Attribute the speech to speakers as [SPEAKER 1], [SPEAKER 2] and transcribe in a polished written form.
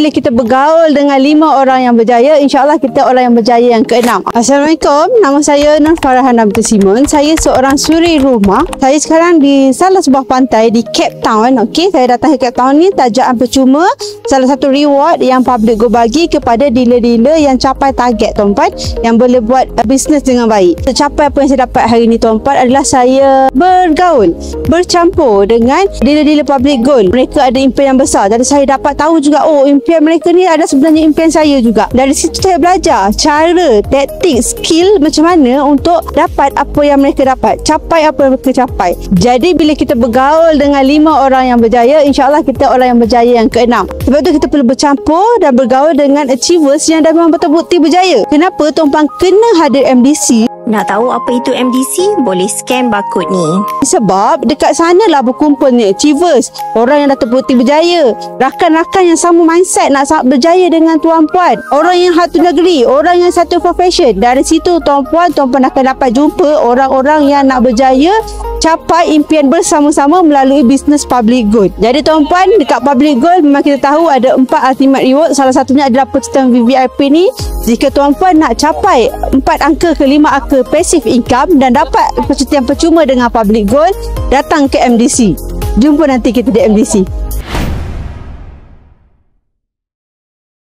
[SPEAKER 1] bila kita bergaul dengan 5 orang yang berjaya, insyaAllah kita orang yang berjaya yang ke-6. Assalamualaikum, nama saya Nur Farahana binti Simon. Saya seorang suri rumah. Saya sekarang di salah sebuah pantai di Cape Town. Okey, saya datang ke Cape Town ni tajaan percuma, salah satu reward yang public go bagi kepada dealer-dealer yang capai target tuan-puan, yang boleh buat bisnes dengan baik. Tercapai apa yang saya dapat hari ni tuan-puan adalah saya bergaul, bercampur dengan dealer-dealer public gold. Mereka ada impian yang besar. Jadi saya dapat tahu juga, oh, impian mereka ni ada sebenarnya impian saya juga. Dari situ saya belajar cara, taktik, skill macam mana untuk dapat apa yang mereka dapat, capai apa yang mereka capai. Jadi bila kita bergaul dengan 5 orang yang berjaya, insyaAllah kita orang yang berjaya yang ke-6. Sebab tu kita perlu bercampur dan bergaul dengan achievers yang dah memang betul-betul berjaya. Kenapa tuan-puan kena hadir MDC?
[SPEAKER 2] Nak tahu apa itu MDC? Boleh scan barcode ni.
[SPEAKER 1] Sebab dekat sana lah berkumpulnya achievers, orang yang dah terbukti berjaya, rakan-rakan yang sama mindset nak berjaya dengan tuan-puan, orang yang satu negeri, orang yang satu profession. Dari situ tuan-puan akan dapat jumpa orang-orang yang nak berjaya capai impian bersama-sama melalui bisnes public gold. Jadi tuan-puan, dekat public gold memang kita tahu ada 4 ultimate reward. Salah satunya adalah percutian VVIP ni. Jika tuan-puan nak capai 4 angka ke 5 angka passive income dan dapat percutian percuma dengan public gold, datang ke MDC. Jumpa nanti kita di MDC.